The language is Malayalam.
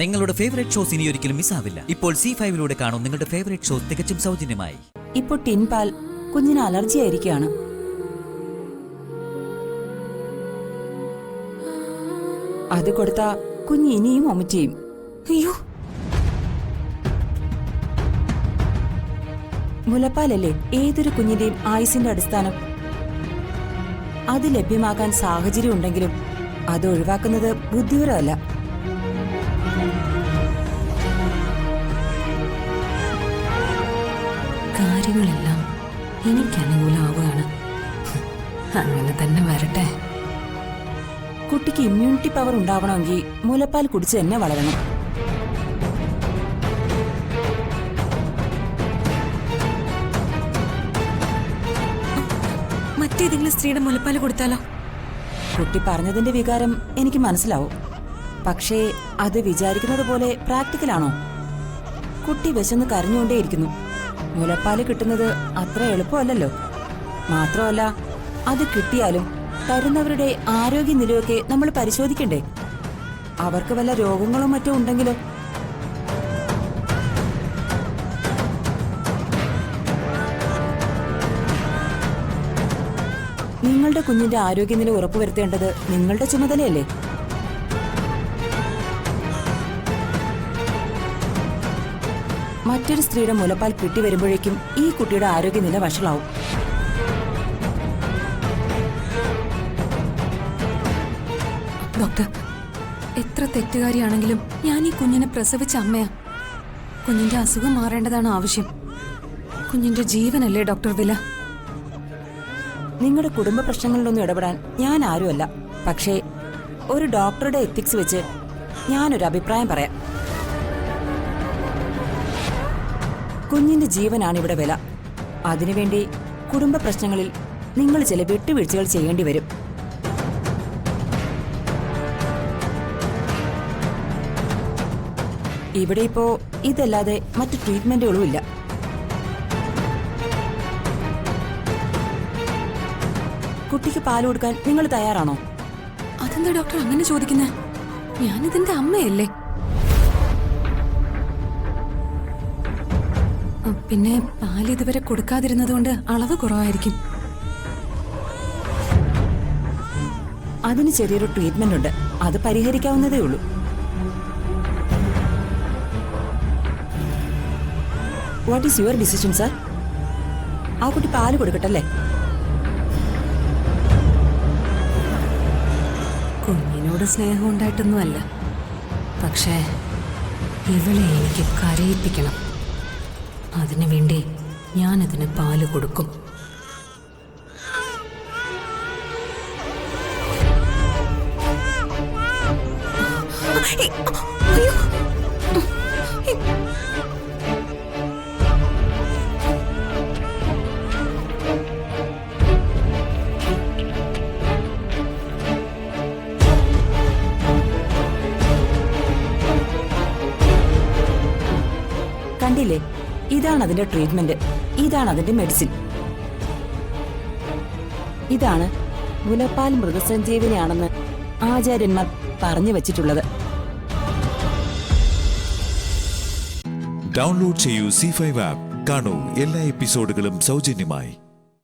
നിങ്ങളുടെ ഫേവറേറ്റ് ഷോസ് ഇനി ഒരിക്കലും മിസ്സാവില്ല. ഇപ്പോൾ C5 കാണും നിങ്ങളുടെ ഫേവറേറ്റ് ഷോസ് തികച്ചും സൗജന്യമായി. ഇപ്പോൾ ടിൻ പാൽ കുഞ്ഞിന് അലർജി ആയിരിക്കുകയാണ്. അത് കൊടുത്താ കുഞ്ഞ് ഇനിയും വൊമിറ്റ് ചെയ്യും. അയ്യോ, മുലപ്പാലല്ലേ ഏതൊരു കുഞ്ഞിന്റെയും ആയുസിന്റെ അടിസ്ഥാനം. അത് ലഭ്യമാക്കാൻ സാഹചര്യം ഉണ്ടെങ്കിലും അത് ഒഴിവാക്കുന്നത് ബുദ്ധിപരമല്ല. കാര്യങ്ങളെല്ലാം എനിക്ക് അനുകൂലമാവുകയാണ്. അങ്ങനെ തന്നെ വരട്ടെ. കുട്ടിക്ക് ഇമ്മ്യൂണിറ്റി പവർ ഉണ്ടാവണമെങ്കിൽ മുലപ്പാൽ കുടിച്ച് തന്നെ വളരണം. മറ്റേതെങ്കിലും സ്ത്രീയുടെ മുലപ്പാൽ കൊടുത്താലോ? കുട്ടി പറഞ്ഞതിന്റെ വികാരം എനിക്ക് മനസ്സിലാവും. പക്ഷേ അത് വിചാരിക്കുന്നത് പോലെ പ്രാക്ടിക്കലാണോ? കുട്ടി വിശന്ന് കരഞ്ഞുകൊണ്ടേയിരിക്കുന്നു. മുലപ്പാല് കിട്ടുന്നത് അത്ര എളുപ്പമല്ലല്ലോ. മാത്രമല്ല, അത് കിട്ടിയാലും തരുന്നവരുടെ ആരോഗ്യനിലയൊക്കെ നമ്മൾ പരിശോധിക്കണ്ടേ? അവർക്ക് വല്ല രോഗങ്ങളോ മറ്റോ ഉണ്ടെങ്കിലോ? നിങ്ങളുടെ കുഞ്ഞിന്റെ ആരോഗ്യനില ഉറപ്പുവരുത്തേണ്ടത് നിങ്ങളുടെ ചുമതലയല്ലേ? മറ്റൊരു സ്ത്രീയുടെ മുലപ്പാൽ കിട്ടി വരുമ്പോഴേക്കും ഈ കുട്ടിയുടെ ആരോഗ്യനില വഷളാവും. ഡോക്ടർ, എത്ര തെറ്റുകാരിയാണെങ്കിലും ഞാൻ ഈ കുഞ്ഞിനെ പ്രസവിച്ച അമ്മയാ. കുഞ്ഞിന്റെ അസുഖം മാറേണ്ടതാണ് ആവശ്യം. കുഞ്ഞിന്റെ ജീവനല്ലേ ഡോക്ടർ വില? നിങ്ങളുടെ കുടുംബ പ്രശ്നങ്ങളിലൊന്നും ഇടപെടാൻ ഞാൻ ആരുമല്ല. പക്ഷേ ഒരു ഡോക്ടറുടെ എത്തിക്സ് വെച്ച് ഞാനൊരു അഭിപ്രായം പറയാം. കുഞ്ഞിന്റെ ജീവനാണ് ഇവിടെ വില. അതിനുവേണ്ടി കുടുംബ പ്രശ്നങ്ങളിൽ നിങ്ങൾ ചില വിട്ടുവീഴ്ചകൾ ചെയ്യേണ്ടി വരും. ഇവിടെ ഇപ്പോ ഇതല്ലാതെ മറ്റു ട്രീറ്റ്മെന്റുകളും ഇല്ല. കുട്ടിക്ക് പാൽ കൊടുക്കാൻ നിങ്ങൾ തയ്യാറാണോ? അതെന്താ ഡോക്ടർ അങ്ങനെ ചോദിക്കുന്നേ? ഞാനിതിന്റെ അമ്മയല്ലേ. പിന്നെ പാൽ ഇതുവരെ കൊടുക്കാതിരുന്നതുകൊണ്ട് അളവ് കുറവായിരിക്കും. അതിന് ചെറിയൊരു ട്രീറ്റ്മെന്റ് ഉണ്ട്. അത് പരിഹരിക്കാവുന്നതേ ഉള്ളൂ. What is your decision sir? ആ കുട്ടി പാല് കൊടുക്കട്ടല്ലേ? കുഞ്ഞിനോട് സ്നേഹം ഉണ്ടായിട്ടൊന്നുമല്ല. പക്ഷേ ഇവളെ എനിക്ക് കരയിപ്പിക്കണം. അതിനുവേണ്ടി ഞാനതിന് പാല് കൊടുക്കും. കണ്ടില്ലേ, ഇതാണ് അതിന്റെ ട്രീറ്റ്മെന്റ്, ഇതാണ് അതിന്റെ മെഡിസിൻ. ഇതാണ് മുലപ്പാൽ മൃഗസഞ്ജീവനിയാണെന്ന് ആചാര്യന്മാർ പറഞ്ഞു വച്ചിട്ടുള്ളത്. ഡൗൺലോഡ് ചെയ്യൂ C5 ആപ്പ്. കാണൂ എല്ലാ എപ്പിസോഡുകളും സൗജന്യമായി.